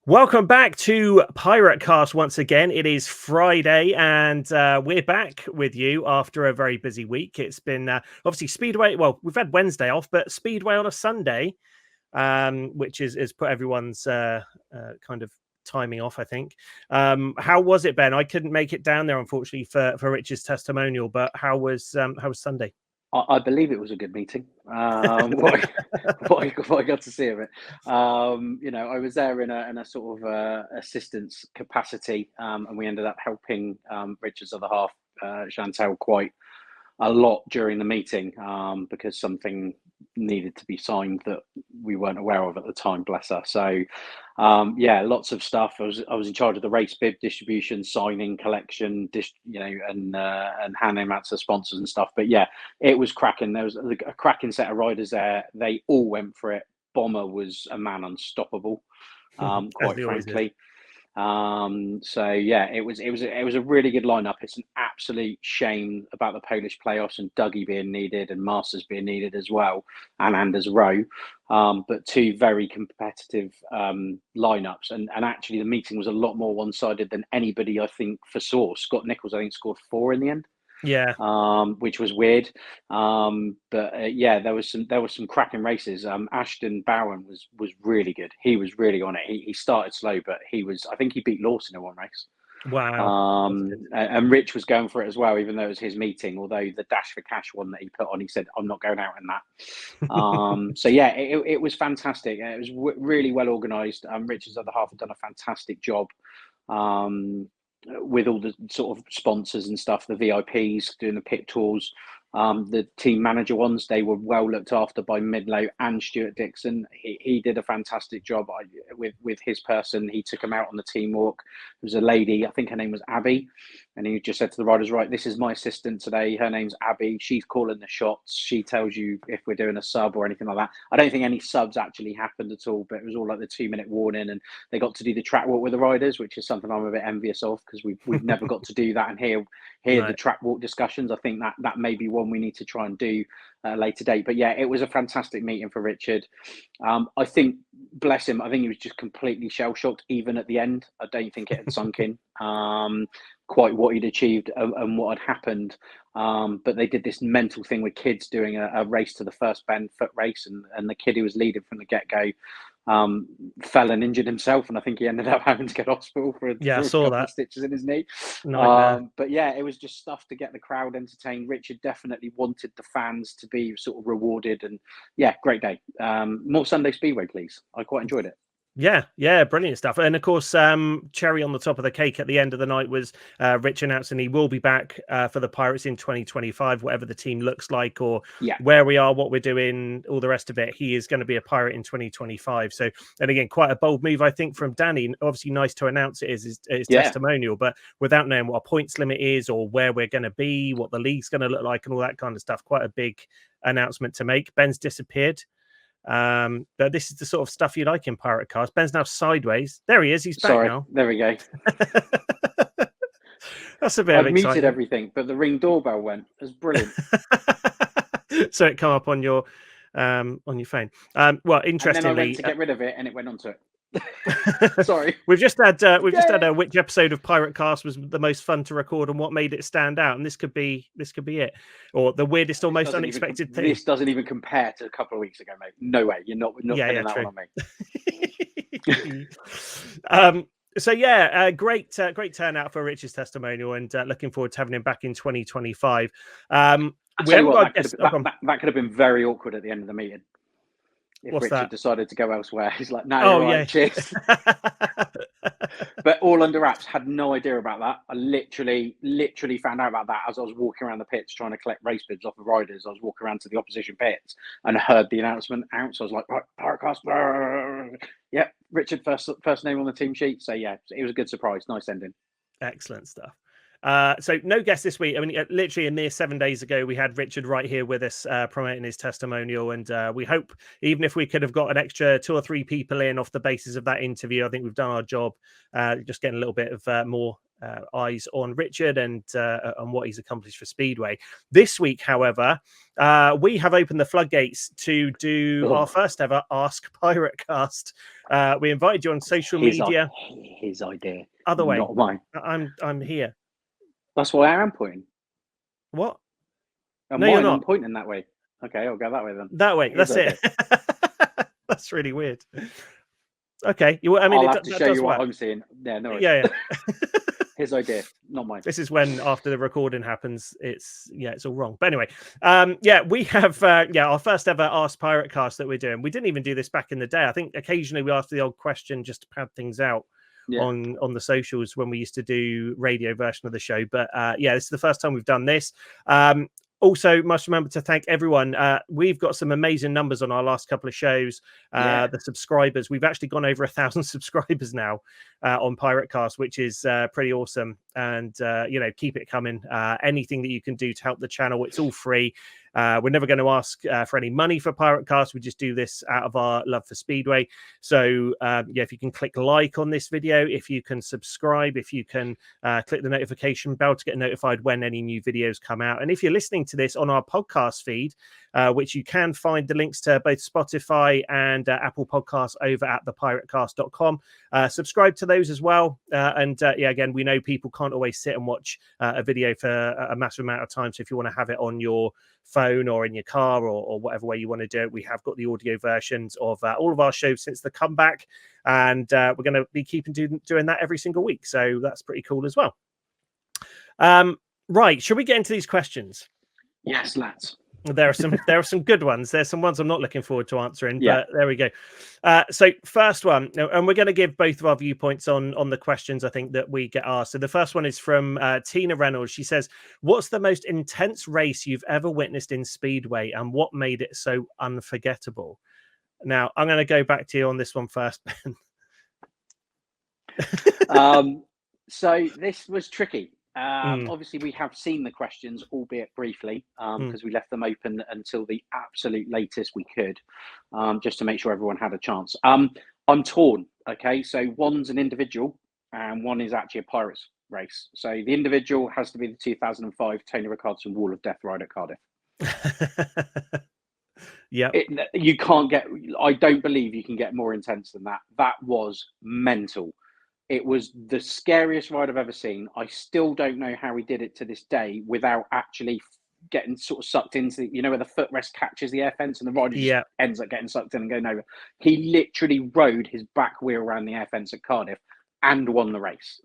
Welcome back to Piratecast once again. It is Friday, and we're back with you after a very busy week. It's been obviously Speedway. Well, we've had Wednesday off, but Speedway on a Sunday, which is put everyone's kind of timing off, I think. How was it, Ben? I couldn't make it down there, unfortunately, for Rich's testimonial. But how was Sunday? I believe it was a good meeting. What I got to see of it, I was there in a sort of assistance capacity, and we ended up helping Richard's other half, Chantel, quite a lot during the meeting because something needed to be signed that we weren't aware of at the time. Bless her. So yeah, lots of stuff. I was in charge of the race bib distribution, signing, collection, and handing them out to sponsors and stuff. But yeah, it was cracking. There was a cracking set of riders there. They all went for it. Bomber was a man unstoppable, quite frankly. So yeah, it was a really good lineup. It's an absolute shame about the Polish playoffs and Dougie being needed and Masters being needed as well, and Anders Rowe. But two very competitive lineups, and actually the meeting was a lot more one-sided than anybody I think foresaw. Scott Nichols, I think, scored 4 in the end. Yeah, which was weird. But yeah, there was some cracking races. Ashton Bowen was really good. He was really on it. He started slow, but I think he beat Lawson in one race. wow. And Rich was going for it as well, even though it was his meeting. Although the Dash for Cash one that he put on, he said, "I'm not going out in that." So yeah, it was fantastic. It was really well organised. Rich's other half had done a fantastic job. With all the sort of sponsors and stuff, the VIPs doing the pit tours, the team manager ones, they were well looked after by Midlow and Stuart Dixon. He did a fantastic job with his person. He took him out on the team walk. There was a lady, I think her name was Abby, and he just said to the riders, "Right, this is my assistant today. Her name's Abby. She's calling the shots. She tells you if we're doing a sub or anything like that." I don't think any subs actually happened at all, but it was all like the 2-minute warning, and they got to do the track walk with the riders, which is something I'm a bit envious of because we've never got to do that and hear Right. the track walk discussions. I think that may be one we need to try and do later date. But yeah, it was a fantastic meeting for Richard. I think, bless him, I think he was just completely shell shocked even at the end. I don't think it had sunk in quite what he'd achieved and what had happened. But they did this mental thing with kids doing a race to the first bend foot race, and the kid who was leading from the get-go fell and injured himself, and I think he ended up having to go to hospital for a couple of stitches in his knee. But yeah, it was just stuff to get the crowd entertained. Richard definitely wanted the fans to be sort of rewarded, and yeah, great day. More Sunday Speedway, please. I quite enjoyed it. Yeah, brilliant stuff. And of course, cherry on the top of the cake at the end of the night was Rich announcing he will be back for the Pirates in 2025, whatever the team looks like or where we are, what we're doing, all the rest of it. He is going to be a Pirate in 2025. So, and again, quite a bold move, I think, from Danny. Obviously, nice to announce it is his testimonial, but without knowing what a points limit is or where we're going to be, what the league's going to look like, and all that kind of stuff. Quite a big announcement to make. Ben's disappeared. But this is the sort of stuff you like in Piratecast. Ben's now sideways. There he is. He's back now. There we go. That's a bit I've of excitement. muted everything, but the Ring doorbell went. It was brilliant. So it come up on your phone. Well, interestingly, and then I went to get rid of it, and it went onto it. Sorry, we've just had which episode of Piratecast was the most fun to record and what made it stand out, and this could be it, or the weirdest or most unexpected thing. This doesn't even compare to a couple of weeks ago, mate. No way, you're not pinning that one on me. So yeah, great turnout for Rich's testimonial, and looking forward to having him back in 2025. That could have been very awkward at the end of the meeting. If Richard decided to go elsewhere, he's like, "No, cheers." But all under wraps. Had no idea about that. I literally found out about that as I was walking around the pits trying to collect race bibs off the riders. I was walking around to the opposition pits and heard the announcement out. So I was like, "Right, Piratecast." Yeah, Richard first name on the team sheet. So yeah, it was a good surprise. Nice ending. Excellent stuff. So no guest this week. I mean, literally a mere 7 days ago, we had Richard right here with us promoting his testimonial. And we hope, even if we could have got an extra 2 or 3 people in off the basis of that interview, I think we've done our job, just getting a little bit of more eyes on Richard and on what he's accomplished for Speedway. This week, however, we have opened the floodgates to do our first ever Ask Piratecast. We invited you on social media. His idea. Other way. Not mine. I'm here. That's why I am pointing. What? No, you're not. I'm pointing that way. Okay, I'll go that way then. That way. That's it. That's really weird. Okay. I mean, I'll have to show you what I'm seeing. Yeah, no worries. Yeah. His idea, not mine. This is when, after the recording happens, it's all wrong. But anyway, we have our first ever Ask Piratecast that we're doing. We didn't even do this back in the day. I think occasionally we ask the old question just to pad things out on the socials when we used to do radio version of the show. But this is the first time we've done this. Also, must remember to thank everyone. We've got some amazing numbers on our last couple of shows. The subscribers, we've actually gone over 1,000 subscribers now on Piratecast, which is pretty awesome. And keep it coming. Anything that you can do to help the channel, it's all free. We're never going to ask for any money for Piratecast. We just do this out of our love for Speedway. So if you can click like on this video, if you can subscribe, if you can click the notification bell to get notified when any new videos come out. And if you're listening to this on our podcast feed, which you can find the links to both Spotify and Apple Podcasts over at thepiratecast.com. Subscribe to those as well. Again, we know people can't always sit and watch a video for a massive amount of time. So if you want to have it on your phone or in your car or whatever way you want to do it, we have got the audio versions of all of our shows since the comeback. And we're going to be keeping doing that every single week. So that's pretty cool as well. Right. Should we get into these questions? Yes, let's. There are some good ones. There's some ones I'm not looking forward to answering, but there we go. So first one, and we're going to give both of our viewpoints on the questions I think that we get asked. So the first one is from Tina Reynolds. She says, "What's the most intense race you've ever witnessed in Speedway, and what made it so unforgettable?" Now I'm going to go back to you on this one first, Ben. So this was tricky. Obviously, we have seen the questions, albeit briefly, because we left them open until the absolute latest we could, just to make sure everyone had a chance. I'm torn. Okay, so one's an individual, and one is actually a Pirates race. So the individual has to be the 2005 Tony Ricardson Wall of Death ride at Cardiff. Yeah, you can't get. I don't believe you can get more intense than that. That was mental. It was the scariest ride I've ever seen. I still don't know how he did it to this day without actually getting sort of sucked into, where the footrest catches the air fence and the rider just ends up getting sucked in and going over. He literally rode his back wheel around the air fence at Cardiff and won the race.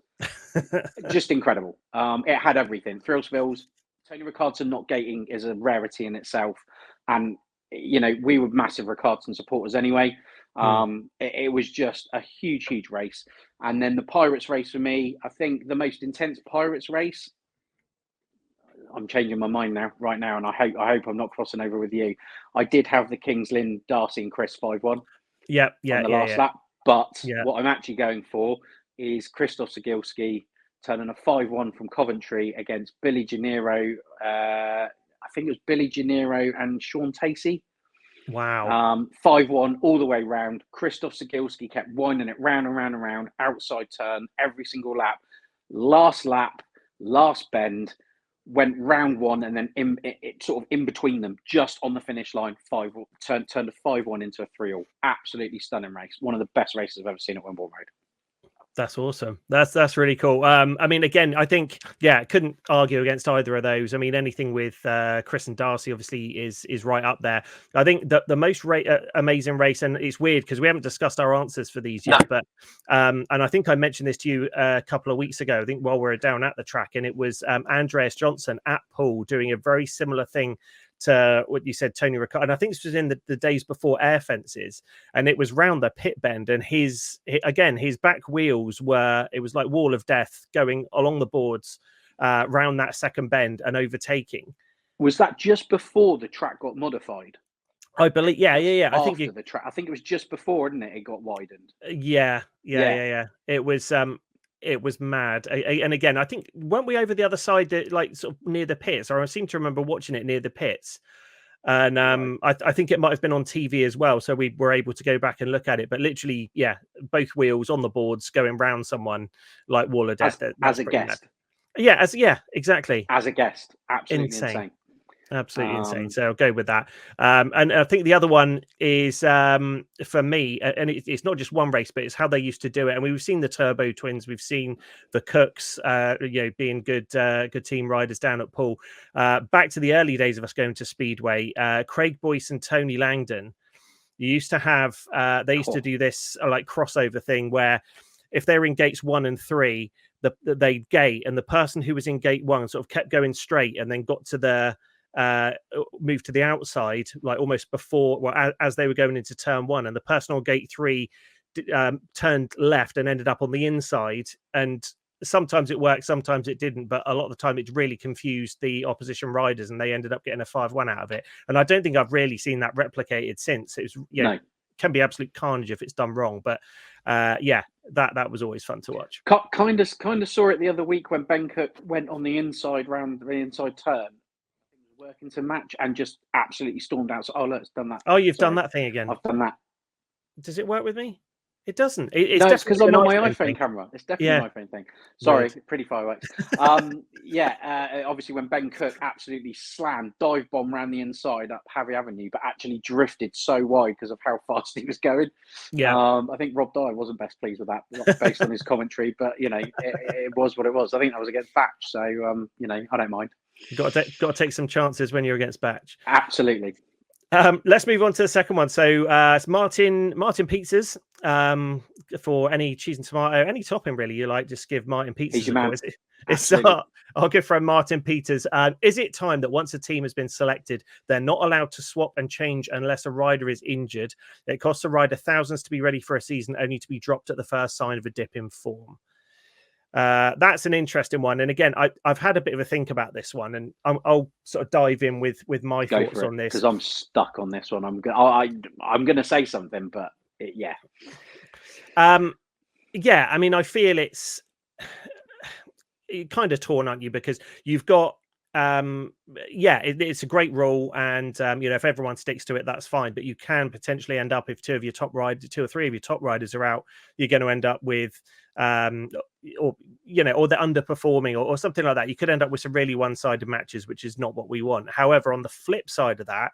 Just incredible. It had everything. Thrill spills. Tony Ricardson not gating is a rarity in itself. And, we were massive Ricardson supporters anyway. It was just a huge race. And then the Pirates race for me, I think the most intense Pirates race, I'm changing my mind right now, and I hope I'm not crossing over with you. I did have the Kings Lynn, Darcy and Chris 5-1 on the last lap, but what I'm actually going for is Christoph Zagilski turning a 5-1 from Coventry against Billy Gennaro. I think it was Billy Gennaro and Sean Tacey. Wow. 5-1 all the way round. Christoph Zagilski kept winding it round and round and round, outside turn every single lap. Last bend, went round one, and then it sort of in between them, just on the finish line, turned a 5-1 into a 3-all. Absolutely stunning race. One of the best races I've ever seen at Wimborne Road. That's awesome. That's really cool. I mean, again, I think, couldn't argue against either of those. I mean, anything with Chris and Darcy obviously is right up there. I think that the most amazing race, and it's weird because we haven't discussed our answers for these yet, but and I think I mentioned this to you a couple of weeks ago, I think while we were down at the track, and it was Andreas Johnson at Poole doing a very similar thing to what you said, Tony Ricard. And I think this was in the days before air fences, and it was round the pit bend, and his back wheels it was like Wall of Death going along the boards round that second bend and overtaking. Was that just before the track got modified? I believe, yeah. I think the track. I think it was just before, didn't it? It got widened. Yeah. It was. it was mad. And again, I think weren't we over the other side, like sort of near the pits? Or I seem to remember watching it near the pits. And I think it might have been on TV as well, so we were able to go back and look at it. But literally, yeah, both wheels on the boards going round someone like wall of death. As a guest. Mad. Yeah, exactly. As a guest, absolutely insane. Absolutely insane. So I'll go with that. And I think the other one is for me, and it's not just one race, but it's how they used to do it. And we've seen the Turbo Twins, we've seen the Cooks, being good team riders down at Poole. Back to the early days of us going to Speedway, Craig Boyce and Tony Langdon. You used to have, they used to do this like crossover thing where if they were in gates 1 and 3, they'd gate, and the person who was in gate 1 sort of kept going straight and then got to the moved to the outside, like almost before, well, as they were going into turn 1, and the person on gate 3 turned left and ended up on the inside. And sometimes it worked, sometimes it didn't, but a lot of the time it really confused the opposition riders, and they ended up getting a 5-1 out of it. And I don't think I've really seen that replicated since. It was, no. Can be absolute carnage if it's done wrong, but that was always fun to watch. Kind of saw it the other week when Ben Cook went on the inside round the inside turn, working to match, and just absolutely stormed out. So, look, it's done that. Oh, you've done that thing again. I've done that. Does it work with me? It doesn't. No, it's because I'm on my iPhone camera. It's definitely an iPhone thing. Sorry, Weird. Pretty fireworks. Obviously when Ben Cook absolutely slammed, dive bomb around the inside up Harry Avenue, but actually drifted so wide because of how fast he was going. Yeah. I think Rob Dyer wasn't best pleased with that, based on his commentary, but it was what it was. I think that was against Batch, so I don't mind. You've got to take some chances when you're against Batch. Absolutely. Let's move on to the second one. So it's Martin Pizzas. For any cheese and tomato, any topping really you like, just give Martin Pizzas. He's your man. It's our good friend Martin Peters. Is it time that once a team has been selected, they're not allowed to swap and change unless a rider is injured? It costs a rider thousands to be ready for a season, only to be dropped at the first sign of a dip in form. That's an interesting one, and again, I've had a bit of a think about this one, and I'll sort of dive in with my thoughts on this, because I'm stuck on this one. I'm going to say something, but I mean, I feel it's kind of torn, aren't you? Because you've got it's a great rule, and if everyone sticks to it, that's fine. But you can potentially end up, if 2 or 3 of your top riders are out, you're going to end up with or they're underperforming or something like that. You could end up with some really one-sided matches, which is not what we want. However, on the flip side of that,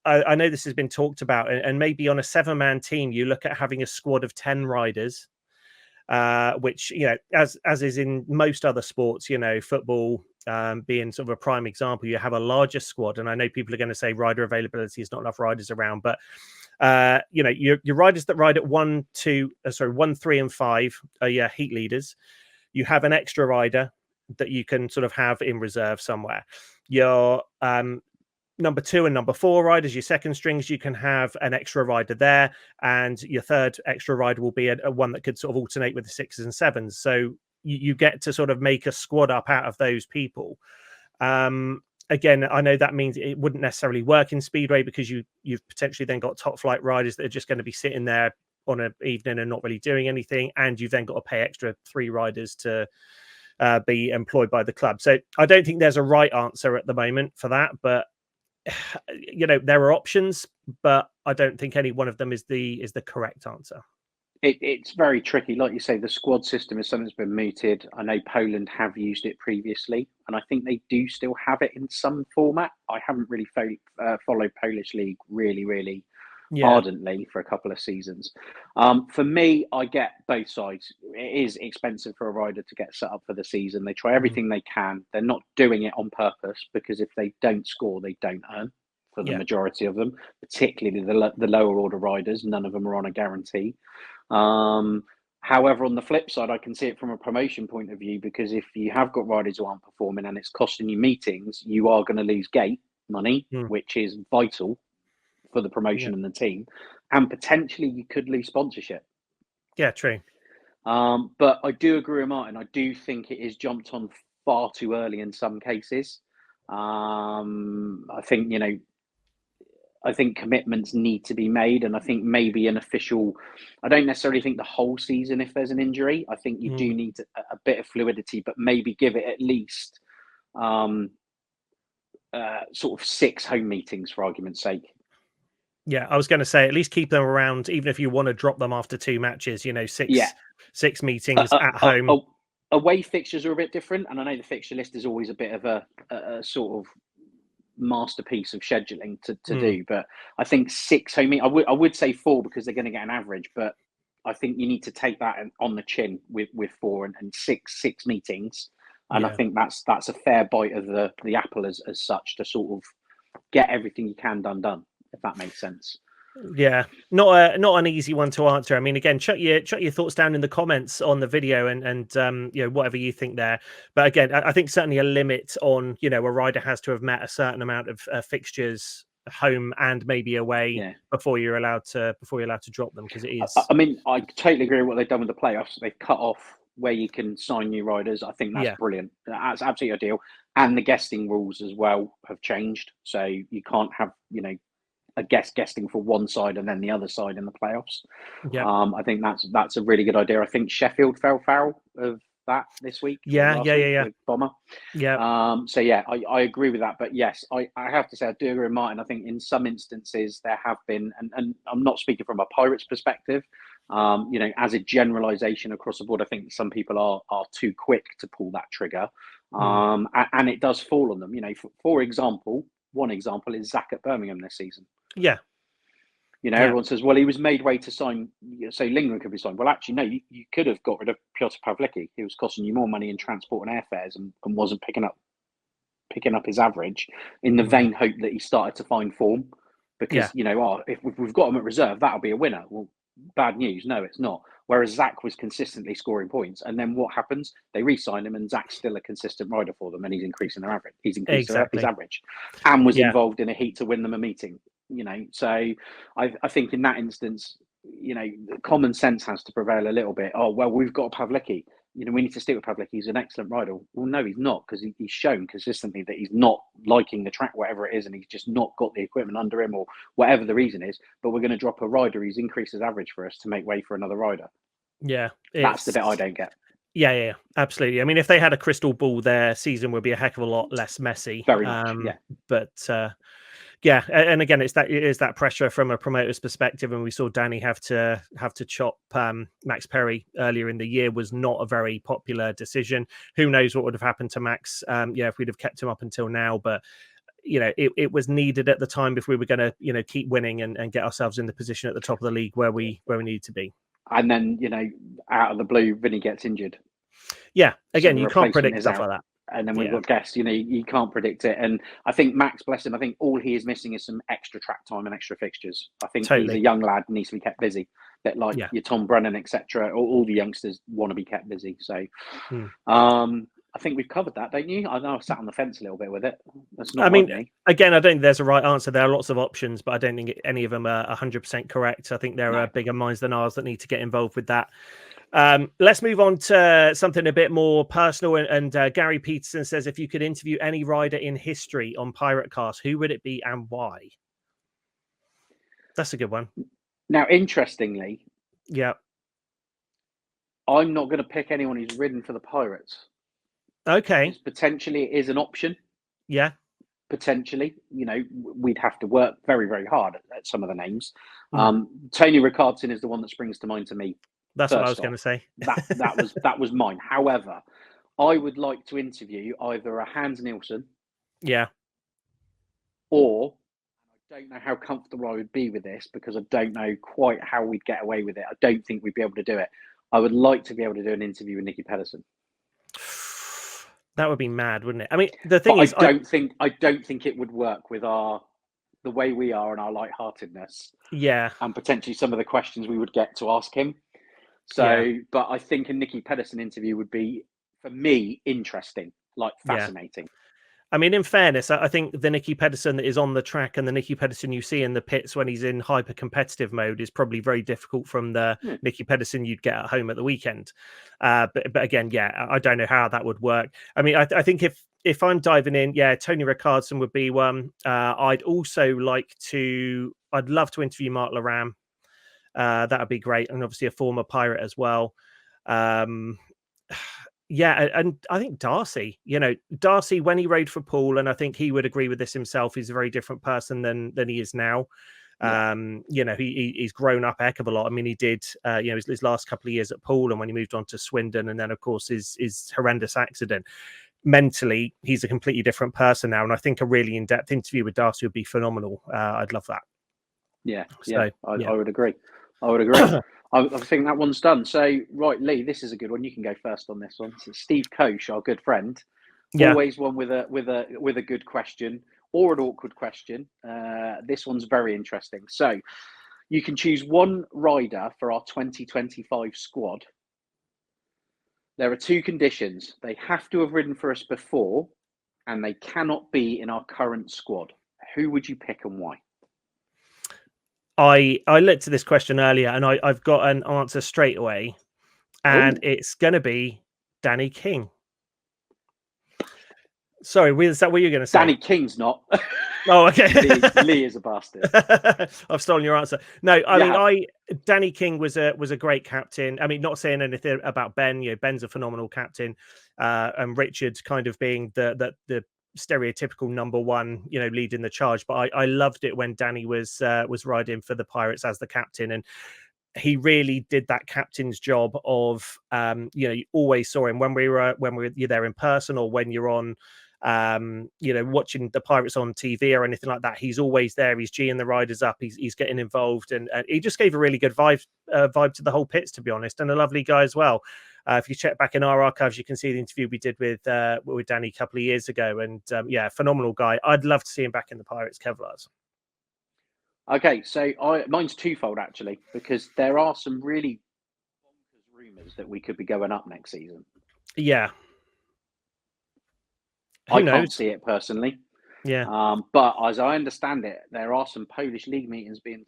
I know this has been talked about, and maybe on a 7-man team, you look at having a squad of 10 riders, which, as is in most other sports, football being sort of a prime example, you have a larger squad. And I know people are going to say rider availability is not enough riders around, but your riders that ride at 1, 3, and 5 are your heat leaders. You have an extra rider that you can sort of have in reserve somewhere. Your number 2 and number 4 riders, your second strings, you can have an extra rider there, and your third extra rider will be a one that could sort of alternate with the 6s and 7s. So you get to sort of make a squad up out of those people. Again, I know that means it wouldn't necessarily work in Speedway, because you've potentially then got top flight riders that are just going to be sitting there on an evening and not really doing anything, and you've then got to pay extra 3 riders to be employed by the club. So I don't think there's a right answer at the moment for that, but there are options, but I don't think any one of them is the correct answer. It's very tricky. Like you say, the squad system is something that's been mooted. I know Poland have used it previously, and I think they do still have it in some format. I haven't really followed Polish League really ardently for a couple of seasons. For me, I get both sides. It is expensive for a rider to get set up for the season. They try everything they can. They're not doing it on purpose, because if they don't score, they don't earn, for the majority of them, particularly the lower order riders. None of them are on a guarantee. However, on the flip side, I can see it from a promotion point of view, because if you have got riders who aren't performing and it's costing you meetings, you are going to lose gate money, which is vital for the promotion and the team, and potentially you could lose sponsorship. Yeah, true. But I do agree with Martin. I do think it is jumped on far too early in some cases. I think, I think commitments need to be made, and I think maybe an official. I don't necessarily think the whole season if there's an injury. I think you do need a bit of fluidity, but maybe give it at least sort of 6 home meetings for argument's sake. Yeah, I was going to say at least keep them around, even if you want to drop them after 2 matches. You know, six meetings at home. Away fixtures are a bit different, and I know the fixture list is always a bit of a sort of masterpiece of scheduling to do. But I think 6 home meetings. I would say 4 because they're going to get an average, but I think you need to take that on the chin with 4 and 6 meetings. And I think that's a fair bite of the apple as such to sort of get everything you can done, if that makes sense. Yeah, not an easy one to answer. I mean, again, chuck your thoughts down in the comments on the video and you know, whatever you think there. But again, I think certainly a limit on, you know, a rider has to have met a certain amount of fixtures home and maybe away before you're allowed to drop them, because it is. I mean, I totally agree with what they've done with the playoffs. They've cut off where you can sign new riders. I think that's brilliant. That's absolutely ideal. And the guesting rules as well have changed, so you can't have, you know, a guesting for one side and then the other side in the playoffs. I think that's a really good idea. I think Sheffield fell foul of that this week. With Bomber. So yeah, I agree with that. But yes, I have to say I do agree with Martin. I think in some instances there have been, and I'm not speaking from a Pirates perspective, you know, as a generalization across the board, I think some people are too quick to pull that trigger, and it does fall on them. You know, for example, one example is Zach at Birmingham this season. Yeah. You know, everyone says, well, he was made way to sign, so Lindgren could be signed. Well, actually, no, you could have got rid of Piotr Pawlicki. He was costing you more money in transport and airfares and wasn't picking up his average in the vain hope that he started to find form. Because, you know, if we've got him at reserve, that'll be a winner. Well, bad news. No, it's not. Whereas Zach was consistently scoring points. And then what happens? They re-sign him and Zach's still a consistent rider for them and he's increasing their average. He's increasing his average and was involved in a heat to win them a meeting. You know, so I think in that instance, you know, common sense has to prevail a little bit. Oh, well, we've got Pawlicki. You know, we need to stick with Pawlicki. He's an excellent rider. Well, no, he's not, because he's shown consistently that he's not liking the track, whatever it is, and he's just not got the equipment under him or whatever the reason is. But we're going to drop a rider. He's increased his average for us to make way for another rider. Yeah. That's the bit I don't get. Yeah, absolutely. I mean, if they had a crystal ball, their season would be a heck of a lot less messy. Very much, But yeah, and again, it is that pressure from a promoter's perspective, and we saw Danny have to chop Max Perry earlier in the year. Was not a very popular decision. Who knows what would have happened to Max? If we'd have kept him up until now, but you know, it was needed at the time if we were going to, you know, keep winning and get ourselves in the position at the top of the league where we need to be. And then, you know, out of the blue, Vinny gets injured. Yeah, again, you can't predict stuff like that. And then we've got guests, you know, you can't predict it. And I think Max, bless him, I think all he is missing is some extra track time and extra fixtures. I think he's a young lad, needs to be kept busy. That like your Tom Brennan, etc. All the youngsters want to be kept busy. So I think we've covered that, don't you? I know I sat on the fence a little bit with it. That's not. I mean, again, I don't think there's a right answer. There are lots of options, but I don't think any of them are 100% correct. I think there are bigger minds than ours that need to get involved with that. Let's move on to something a bit more personal. And Gary Peterson says, if you could interview any rider in history on Piratecast, who would it be and why? That's a good one. Now, interestingly, I'm not going to pick anyone who's ridden for the Pirates. Okay. Potentially it is an option. Yeah. Potentially, you know, we'd have to work very, very hard at some of the names. Tony Ricardson is the one that springs to mind to me. That's what I was going to say. that was mine. However, I would like to interview either a Hans Nielsen, or I don't know how comfortable I would be with this because I don't know quite how we'd get away with it. I don't think we'd be able to do it. I would like to be able to do an interview with Nicky Pedersen. That would be mad, wouldn't it? I mean, the thing is, I don't think it would work with the way we are and our lightheartedness. Yeah, and potentially some of the questions we would get to ask him. So, but I think a Nicky Pedersen interview would be, for me, interesting, like fascinating. I mean, in fairness, I think the Nicky Pedersen that is on the track and the Nicky Pedersen you see in the pits when he's in hyper competitive mode is probably very difficult from the Nicky Pedersen you'd get at home at the weekend. But again, I don't know how that would work. I mean, I think if if I'm diving in, yeah, Tony Rickardson would be one. I'd love to interview Mark Laram. That would be great, and obviously a former Pirate as well. Yeah, and I think Darcy, Darcy when he rode for Poole, and I think he would agree with this himself, he's a very different person than he is now. Yeah. He's grown up a heck of a lot. I mean, he did, his last couple of years at Poole, and when he moved on to Swindon, and then of course his horrendous accident. Mentally, he's a completely different person now, and I think a really in-depth interview with Darcy would be phenomenal. I'd love that. Yeah, I would agree. I think that one's done. So, right, Lee, this is a good one. You can go first on this one. So Steve Koch, our good friend, always one with a good question or an awkward question. This one's very interesting. So, you can choose one rider for our 2025 squad. There are two conditions. They have to have ridden for us before, and they cannot be in our current squad. Who would you pick and why? I looked at this question earlier, and I've got an answer straight away, and it's going to be Danny King. Sorry, is that what you're going to say? Danny King's not. Oh, okay. Lee is a bastard. I've stolen your answer. No, I mean, Danny King was a great captain. I mean, not saying anything about Ben. Ben's a phenomenal captain, and Richard's kind of being the stereotypical number one, leading the charge. But I loved it when Danny was riding for the Pirates as the captain, and he really did that captain's job of, you always saw him when we were there in person, or when you're on, watching the Pirates on TV or anything like that. He's always there. He's geeing the riders up. He's getting involved, and he just gave a really good vibe to the whole pits, to be honest, and a lovely guy as well. If you check back in our archives, you can see the interview we did with Danny a couple of years ago, and phenomenal guy. I'd love to see him back in the Pirates Kevlars. Okay, so mine's twofold actually, because there are some really bonkers rumours that we could be going up next season. Yeah. I can't see it personally. Yeah. But as I understand it, there are some Polish league meetings being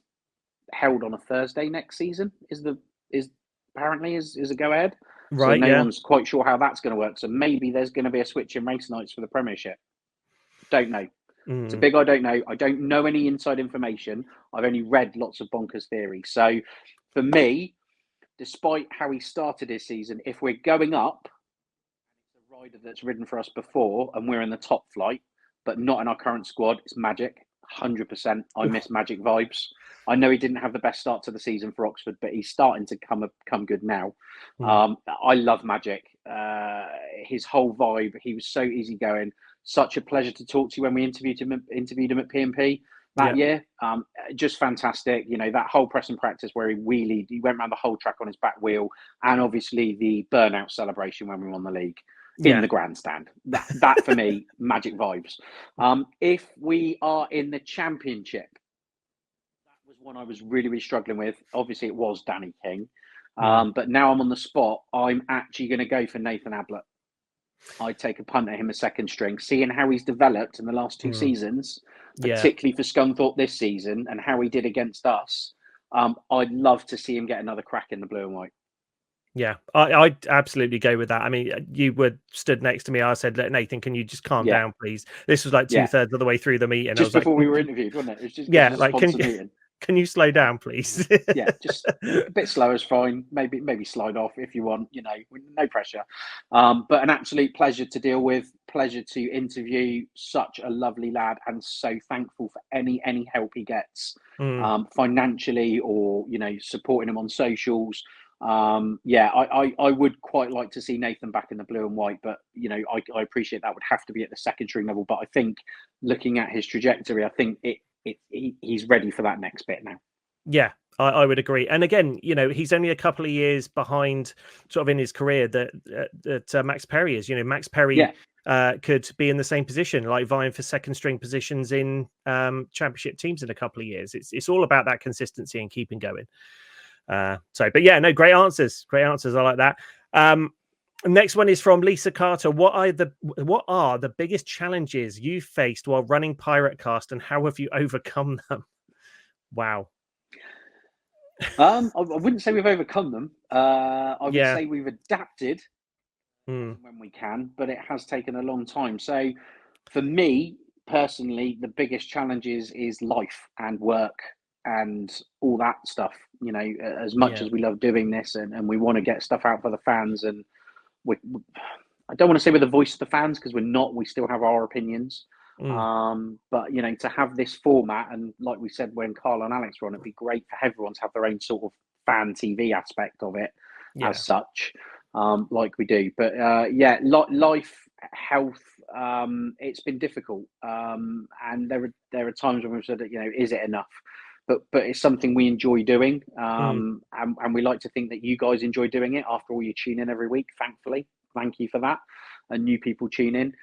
held on a Thursday next season. Is a go ahead. Right. So no one's quite sure how that's going to work. So maybe there's going to be a switch in race nights for the Premiership. Don't know. It's a big I don't know. I don't know any inside information. I've only read lots of bonkers theories. So for me, despite how he started his season, if we're going up, it's a rider that's ridden for us before and we're in the top flight, but not in our current squad, it's Magic. 100%. I miss Magic vibes. I know he didn't have the best start to the season for Oxford, but he's starting to come good now. I love Magic. His whole vibe, he was so easygoing. Such a pleasure to talk to when we interviewed him at P&P that year. Just fantastic. That whole press and practice where he wheelied, he went around the whole track on his back wheel, and obviously the burnout celebration when we won the league in the grandstand. That for me, Magic vibes. If we are in the Championship, that was one I was really, really struggling with. Obviously, it was Danny King. But now I'm on the spot. I'm actually going to go for Nathan Ablett. I'd take a punt at him a second string, seeing how he's developed in the last two seasons, particularly for Scunthorpe this season, and how he did against us. I'd love to see him get another crack in the blue and white. Yeah, I'd absolutely go with that. I mean, you were stood next to me. I said, Nathan, can you just calm down, please? This was like 2/3 of the way through the meeting. Just before we were interviewed, wasn't it? It was just can you slow down, please? Just a bit slower is fine. Maybe slide off if you want. No pressure. But an absolute pleasure to deal with. Pleasure to interview. Such a lovely lad, and so thankful for any help he gets, financially or supporting him on socials. I would quite like to see Nathan back in the blue and white, but I appreciate that would have to be at the second string level. But I think looking at his trajectory, I think he's ready for that next bit now. Yeah, I would agree. And again, he's only a couple of years behind sort of in his career that Max Perry is. Max Perry could be in the same position, like vying for second string positions in championship teams in a couple of years. It's all about that consistency and keeping going. Great answers. I like that. Next one is from Lisa Carter. What are the biggest challenges you faced while running Piratecast, and how have you overcome them? Wow. I wouldn't say we've overcome them. I would say we've adapted when we can, but it has taken a long time. So for me personally, the biggest challenge is life and work and all that stuff. As much as we love doing this and we want to get stuff out for the fans, and I don't want to say we're the voice of the fans, because we're not. We still have our opinions. But to have this format, and like we said when Carl and Alex were on, it'd be great for everyone to have their own sort of fan TV aspect of it as such, like we do. But life, health, it's been difficult, and there are times when we've said that, is it enough? But it's something we enjoy doing, and we like to think that you guys enjoy doing it. After all, you tune in every week, thankfully. Thank you for that. And new people tune in.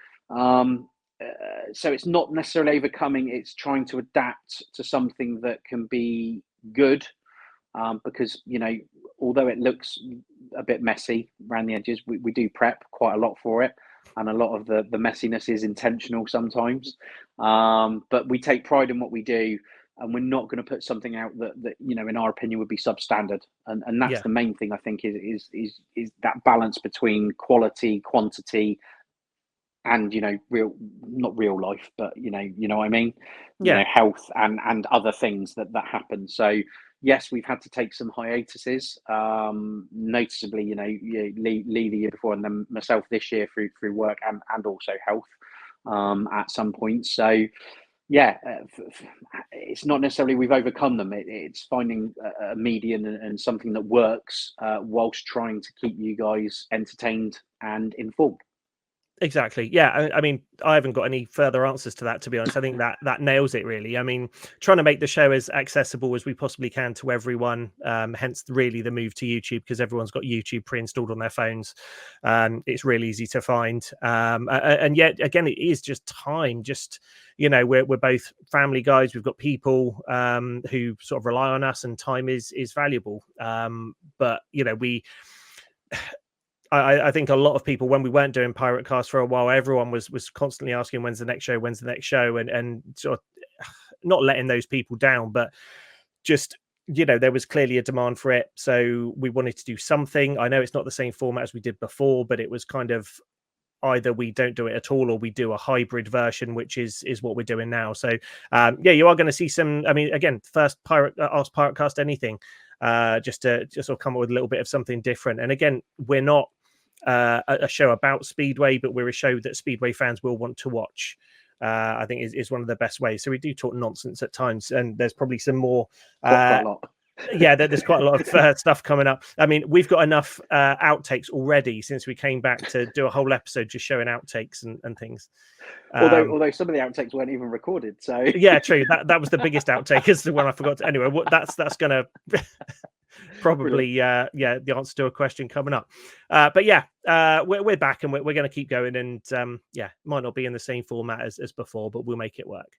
So it's not necessarily overcoming, it's trying to adapt to something that can be good, because, although it looks a bit messy around the edges, we do prep quite a lot for it. And a lot of the messiness is intentional sometimes. But we take pride in what we do. And we're not going to put something out that in our opinion would be substandard, and that's the main thing, I think, is that balance between quality, quantity, and not real life, but what I mean, health and other things that happen. So yes, we've had to take some hiatuses, noticeably, Lee the year before, and then myself this year through work and also health, at some point. So it's not necessarily we've overcome them. It's finding a median and something that works, whilst trying to keep you guys entertained and informed. Exactly. Yeah. I mean, I haven't got any further answers to that, to be honest. I think that nails it, really. I mean, trying to make the show as accessible as we possibly can to everyone. Hence, really, the move to YouTube, because everyone's got YouTube pre-installed on their phones. It's really easy to find. And yet, again, it is just time. Just, we're both family guys. We've got people who sort of rely on us, and time is valuable. But we. I think a lot of people, when we weren't doing Pirate Cast for a while, everyone was constantly asking when's the next show, and sort of not letting those people down, but just there was clearly a demand for it, so we wanted to do something. I know it's not the same format as we did before, but it was kind of either we don't do it at all or we do a hybrid version, which is what we're doing now. So you are going to see some. I mean, again, first Ask Piratecast Anything, just to sort of come up with a little bit of something different. And again, we're not a show about Speedway, but we're a show that Speedway fans will want to watch. I think is one of the best ways. So we do talk nonsense at times, and there's probably some more. Quite a lot. There's quite a lot of stuff coming up. I mean, we've got enough outtakes already since we came back to do a whole episode just showing outtakes and things. Although some of the outtakes weren't even recorded, so yeah, true. That was the biggest outtake, is the one I forgot. Anyway, that's gonna probably the answer to a question coming up. But we're back, and we're going to keep going, and might not be in the same format as before, but we'll make it work.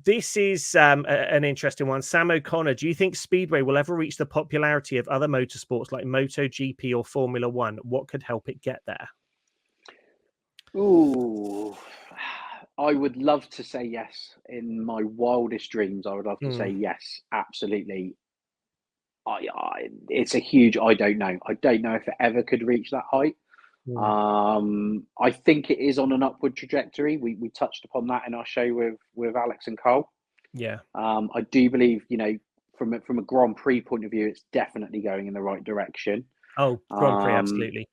This is an interesting one. Sam O'Connor, do you think Speedway will ever reach the popularity of other motorsports like MotoGP or Formula One? What could help it get there? Ooh, I would love to say yes. In my wildest dreams, I would love to say yes, absolutely. It's a huge. I don't know. I don't know if it ever could reach that height. I think it is on an upward trajectory. We touched upon that in our show with Alex and Carl. Yeah. I do believe, from a Grand Prix point of view, it's definitely going in the right direction. Oh, Grand Prix, absolutely.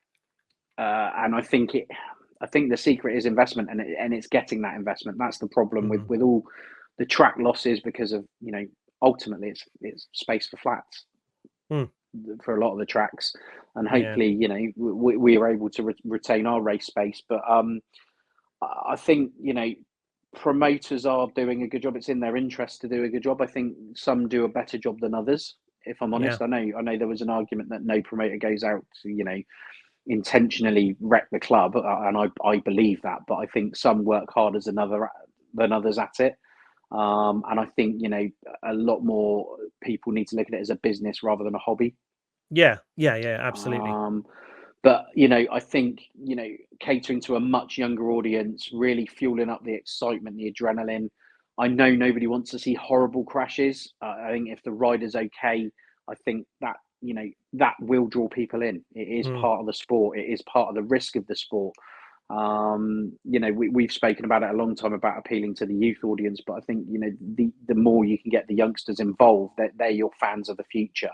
And I think the secret is investment, and it's getting that investment. That's the problem with all the track losses, because of ultimately it's space for flats. For a lot of the tracks, and hopefully we are able to retain our race space. But I think promoters are doing a good job. It's in their interest to do a good job. I think some do a better job than others, if I'm honest. I know there was an argument that no promoter goes out to intentionally wreck the club, and I believe that, but I think some work harder than others at it. And I think a lot more people need to look at it as a business rather than a hobby. Yeah, absolutely. But I think catering to a much younger audience, really fueling up the excitement, the adrenaline. I know nobody wants to see horrible crashes. I think if the rider's okay, I think that that will draw people in. It is part of the sport. It is part of the risk of the sport. We've spoken about it a long time about appealing to the youth audience, but I think, the more you can get the youngsters involved, they're your fans of the future.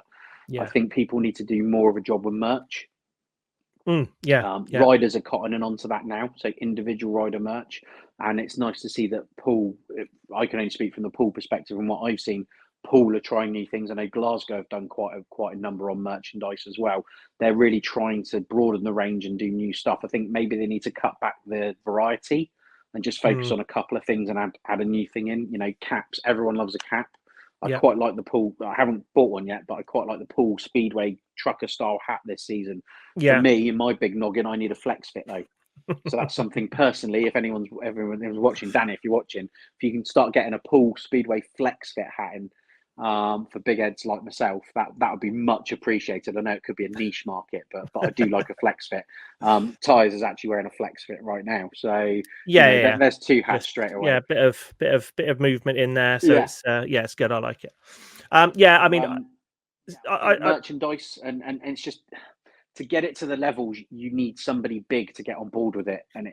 I think people need to do more of a job with merch. Riders are cottoning onto that now, so individual rider merch, and it's nice to see that Poole, I can only speak from the Poole perspective and what I've seen, Poole are trying new things. I know Glasgow have done quite a number on merchandise as well. They're really trying to broaden the range and do new stuff. I think maybe they need to cut back the variety and just focus on a couple of things and add a new thing in. Caps. Everyone loves a cap. I quite like the Poole. I haven't bought one yet, but I quite like the Poole Speedway trucker style hat this season. For me, in my big noggin, I need a flex fit though. So that's something personally. If everyone's watching, Danny, if you're watching, if you can start getting a Poole Speedway flex fit hat in for big heads like myself, that would be much appreciated. I know it could be a niche market, but I do like a flex fit. Tyres is actually wearing a flex fit right now, so there's two hats straight away. Yeah, bit of movement in there, so it's good. I like it. I mean, merchandise and it's just to get it to the levels you need somebody big to get on board with it, and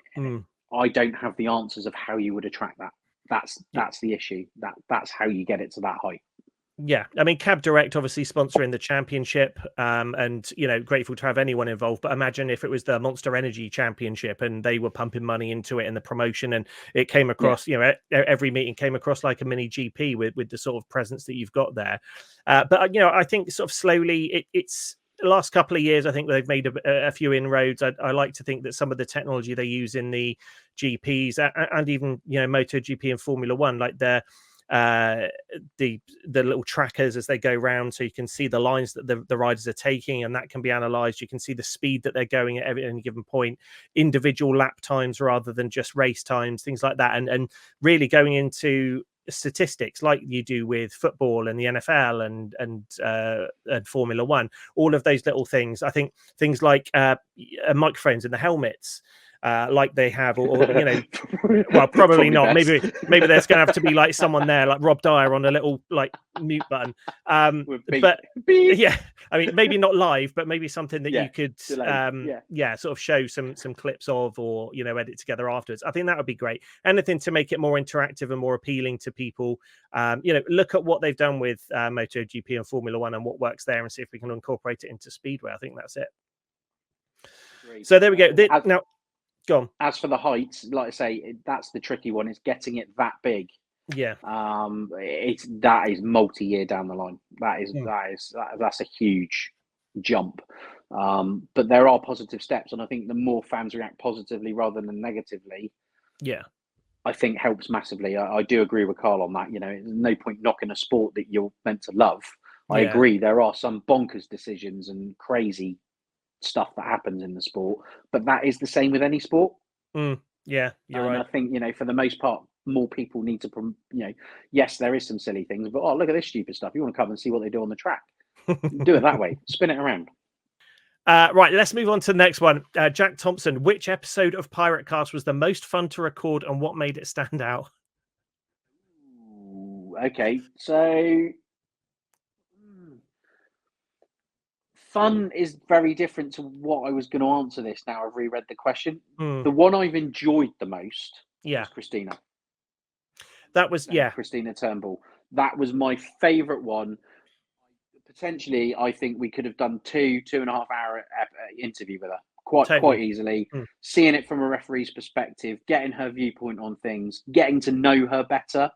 I don't have the answers of how you would attract that. That's the issue. That's how you get it to that height. Yeah, I mean, Cab Direct obviously sponsoring the championship, and grateful to have anyone involved. But imagine if it was the Monster Energy Championship and they were pumping money into it in the promotion, and it came across, every meeting came across like a mini GP with the sort of presence that you've got there. But I think sort of slowly, it's the last couple of years. I think they've made a few inroads. I like to think that some of the technology they use in the GPs and even MotoGP and Formula One, like the little trackers as they go round, so you can see the lines that the riders are taking, and that can be analyzed. You can see the speed that they're going at any given point, individual lap times rather than just race times, things like that, and really going into statistics like you do with football and the NFL and Formula One. All of those little things, I think things like microphones in the helmets, like they have, or well, probably not. Maybe there's going to have to be like someone there, like Rob Dyer, on a little like mute button. But yeah, I mean, maybe not live, but maybe something that you could, sort of show some clips of, or edit together afterwards. I think that would be great. Anything to make it more interactive and more appealing to people. Look at what they've done with MotoGP and Formula One and what works there, and see if we can incorporate it into Speedway. I think that's it. Great. So there we go. Now. Go on. As for the heights, like I say, that's the tricky one. It's getting it that big. Yeah. That is multi-year down the line. That's a huge jump. But there are positive steps, and I think the more fans react positively rather than negatively, I think helps massively. I do agree with Carl on that. There's no point knocking a sport that you're meant to love. I agree. There are some bonkers decisions and crazy stuff that happens in the sport, but that is the same with any sport. You're right. I think for the most part, more people need to yes, there is some silly things, but look at this stupid stuff. You want to come and see what they do on the track, do it that way, spin it around. Right, let's move on to the next one. Jack Thompson, which episode of Piratecast was the most fun to record, and what made it stand out? Okay, so fun is very different to what I was going to answer this. Now I've reread the question. The one I've enjoyed the most was Christina. That was Christina Turnbull. That was my favourite one. Potentially, I think we could have done 2.5 hour interview with her quite easily. Seeing it from a referee's perspective, getting her viewpoint on things, getting to know her better,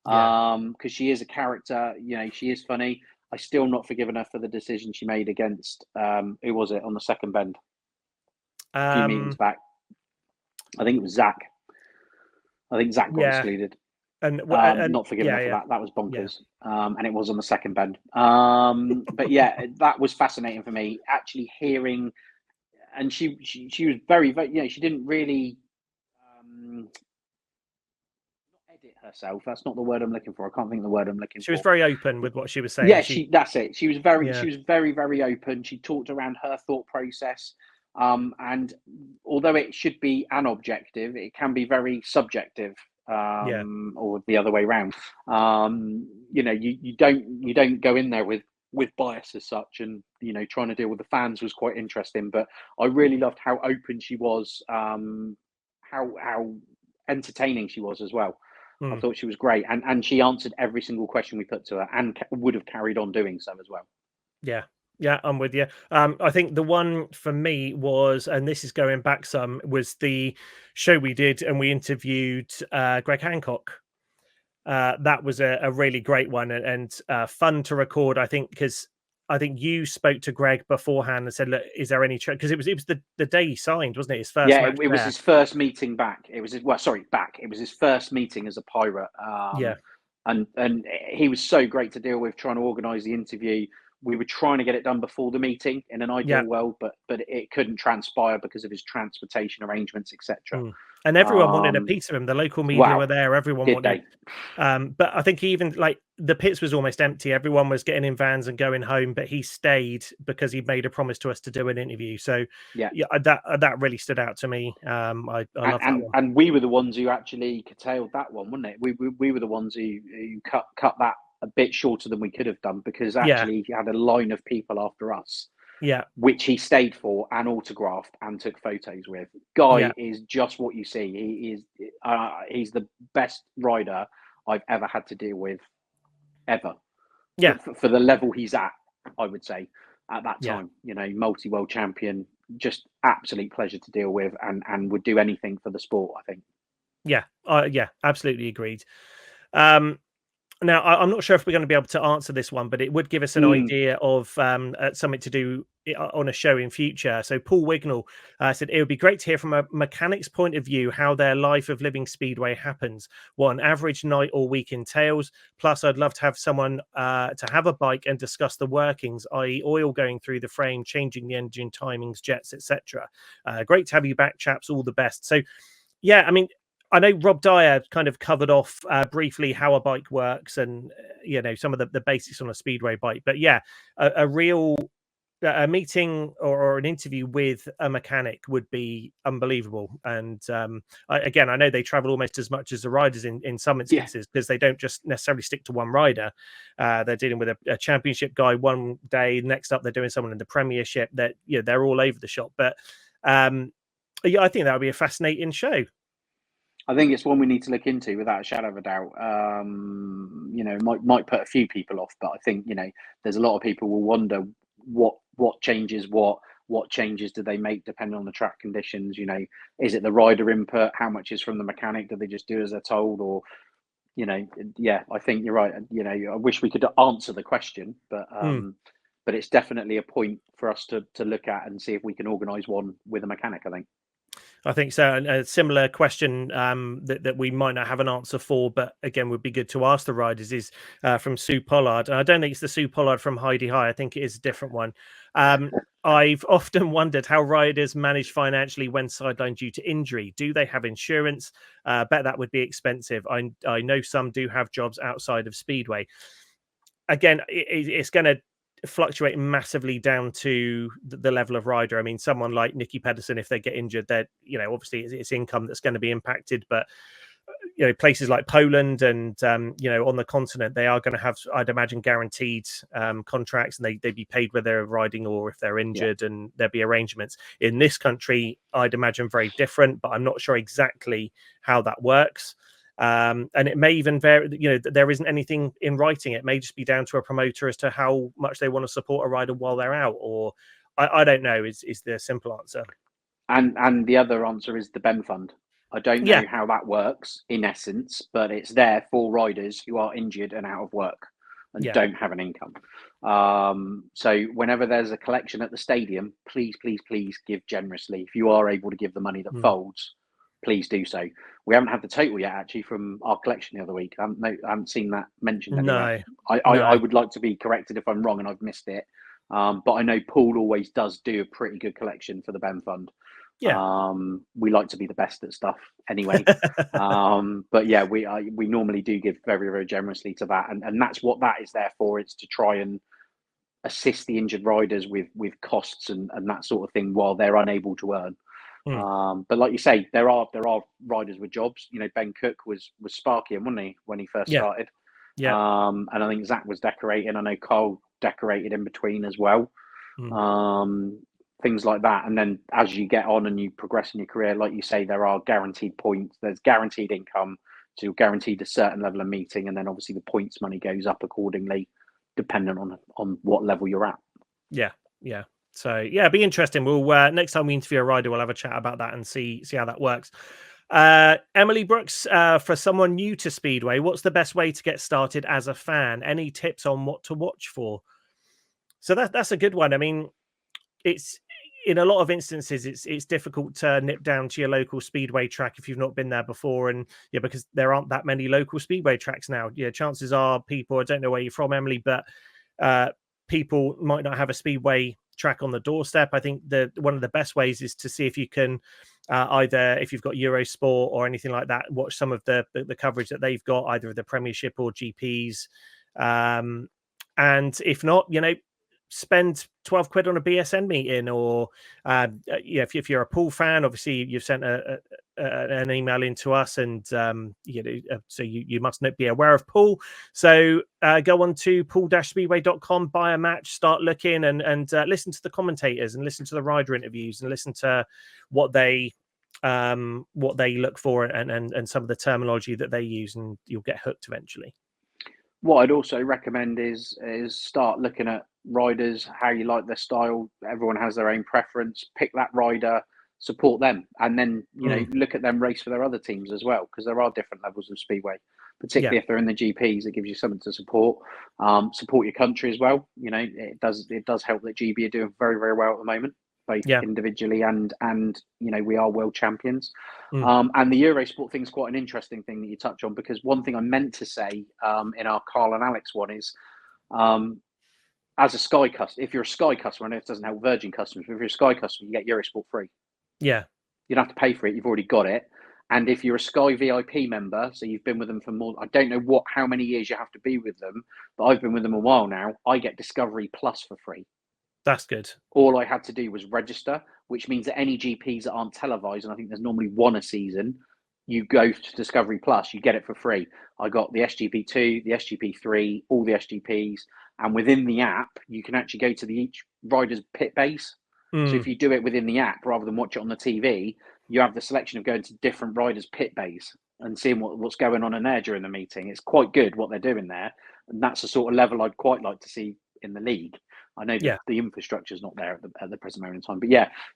because she is a character. She is funny. I still not forgiven her for the decision she made against who was it on the second bend? A few meetings back. I think it was Zach. I think Zach got excluded. And not forgiven her for that. That was bonkers. And it was on the second bend. But that was fascinating for me. Actually hearing, and she was very, very, she didn't really edit herself. That's not the word I'm looking for. I can't think of the word I'm looking for. She was very open with what she was saying. Yeah, that's it. She was very, very open. She talked around her thought process. And although it should be an objective, it can be very subjective. Or the other way around. You don't go in there with with bias as such, and trying to deal with the fans was quite interesting. But I really loved how open she was, how entertaining she was as well. I thought she was great, and she answered every single question we put to her, and would have carried on doing so as well. Yeah, I'm with you. I think the one for me was, and this is going back some, was the show we did and we interviewed Greg Hancock. That was a really great one and fun to record, I think, because I think you spoke to Greg beforehand and said, look, is there any because it was the day he signed, wasn't it? His first match it was his first meeting back. It was back. It was his first meeting as a Pirate. And he was so great to deal with, trying to organise the interview. We were trying to get it done before the meeting in an ideal world, but it couldn't transpire because of his transportation arrangements, etc. And everyone wanted a piece of him. The local media were there. Everyone wanted. But I think even like the pits was almost empty. Everyone was getting in vans and going home, but he stayed because he made a promise to us to do an interview. So that really stood out to me. I love that one. And we were the ones who actually curtailed that one, wasn't it? We were the ones who cut that a bit shorter than we could have done, because actually he had a line of people after us. Which he stayed for and autographed and took photos with. Guy is just what you see. He's the best rider I've ever had to deal with, ever. For the level he's at, I would say, at that time. Multi-world champion, just absolute pleasure to deal with, and would do anything for the sport, I think. Absolutely agreed. Now, I'm not sure if we're going to be able to answer this one, but it would give us an idea of something to do on a show in future. So Paul Wignall said, it would be great to hear from a mechanic's point of view how their life of living Speedway happens, what an average night or week entails. Plus, I'd love to have someone to have a bike and discuss the workings, i.e. oil going through the frame, changing the engine timings, jets, etc. Great to have you back, chaps. All the best. So, yeah, I mean, I know Rob Dyer kind of covered off briefly how a bike works and, some of the basics on a Speedway bike. But yeah, a real meeting or an interview with a mechanic would be unbelievable. And I know they travel almost as much as the riders in some instances, because they don't just necessarily stick to one rider. They're dealing with a championship guy one day, next up they're doing someone in the Premiership. That they're all over the shop. But I think that would be a fascinating show. I think it's one we need to look into without a shadow of a doubt. Might put a few people off, but I think there's a lot of people will wonder what changes, what changes do they make depending on the track conditions. Is it the rider input? How much is from the mechanic? Do they just do as they're told? Or I think you're right. I wish we could answer the question, but it's definitely a point for us to look at and see if we can organise one with a mechanic, I think so. And a similar question that we might not have an answer for, but again, would be good to ask the riders, is from Sue Pollard. And I don't think it's the Sue Pollard from Heidi High. I think it is a different one. I've often wondered how riders manage financially when sidelined due to injury. Do they have insurance? Bet that would be expensive. I know some do have jobs outside of Speedway. Again, it's going to fluctuate massively down to the level of rider. I mean, someone like Nicky Pedersen, if they get injured, that obviously it's income that's going to be impacted. But places like Poland and on the continent, they are going to have, I'd imagine, guaranteed contracts, and they'd be paid whether they're riding or if they're injured, and there'd be arrangements. In this country, I'd imagine very different, but I'm not sure exactly how that works. And it may even vary, there isn't anything in writing. It may just be down to a promoter as to how much they want to support a rider while they're out, or I don't know, is the simple answer. And the other answer is the Ben Fund. I don't know how that works in essence, but it's there for riders who are injured and out of work and don't have an income. So whenever there's a collection at the stadium, please give generously. If you are able to give the money that folds, please do so. We haven't had the total yet, actually, from our collection the other week. I haven't seen that mentioned anywhere. No. I would like to be corrected if I'm wrong and I've missed it. But I know Poole always does do a pretty good collection for the Ben Fund. We like to be the best at stuff anyway. But yeah, we normally do give very, very generously to that. And that's what that is there for. It's to try and assist the injured riders with costs and that sort of thing while they're unable to earn. But like you say, there are riders with jobs. Ben Cook was sparking, wasn't he, when he first started? And I think Zach was decorating. I know Carl decorated in between as well. Things like that. And then as you get on and you progress in your career, like you say, there are guaranteed points, there's guaranteed income, so you're guaranteed a certain level of meeting, and then obviously the points money goes up accordingly, dependent on what level you're at. Yeah. So yeah, it'll be interesting. We'll next time we interview a rider, we'll have a chat about that and see how that works. Emily Brooks, for someone new to Speedway, what's the best way to get started as a fan? Any tips on what to watch for? So that's a good one. I mean, it's in a lot of instances it's difficult to nip down to your local speedway track if you've not been there before, and because there aren't that many local speedway tracks now. Chances are people, I don't know where you're from, Emily, but people might not have a speedway track on the doorstep. I think one of the best ways is to see if you can either, if you've got Eurosport or anything like that, watch some of the coverage that they've got, either of the Premiership or GPs, and if not, spend 12 quid on a BSN meeting, or if you're a Poole fan, obviously you've sent an email in to us, and so you must be aware of Poole. So go on to poole-speedway.com, buy a match, start looking, and listen to the commentators, and listen to the rider interviews, and listen to what they look for, and some of the terminology that they use, and you'll get hooked eventually. What I'd also recommend is start looking at riders, how you like their style. Everyone has their own preference. Pick that rider, support them, and then look at them race for their other teams as well, because there are different levels of speedway. Particularly if they're in the GPs, it gives you something to support. Support your country as well. It does help that GB are doing very, very well at the moment, both individually and we are world champions. And the Eurosport thing is quite an interesting thing that you touch on, because one thing I meant to say in our Carl and Alex one is, as a Sky customer, if you're a Sky customer, I know it doesn't help Virgin customers, but if you're a Sky customer, you get Eurosport free. Yeah. You don't have to pay for it. You've already got it. And if you're a Sky VIP member, so you've been with them for more, I don't know how many years you have to be with them, but I've been with them a while now. I get Discovery Plus for free. That's good. All I had to do was register, which means that any GPs that aren't televised, and I think there's normally one a season, you go to Discovery Plus, you get it for free. I got the SGP2, the SGP3, all the SGPs, and within the app, you can actually go to each rider's pit base. So if you do it within the app rather than watch it on the TV, you have the selection of going to different riders' pit base and seeing what's going on in there during the meeting. It's quite good what they're doing there, and that's the sort of level I'd quite like to see in the league. I know that the infrastructure is not there at the present moment in time, but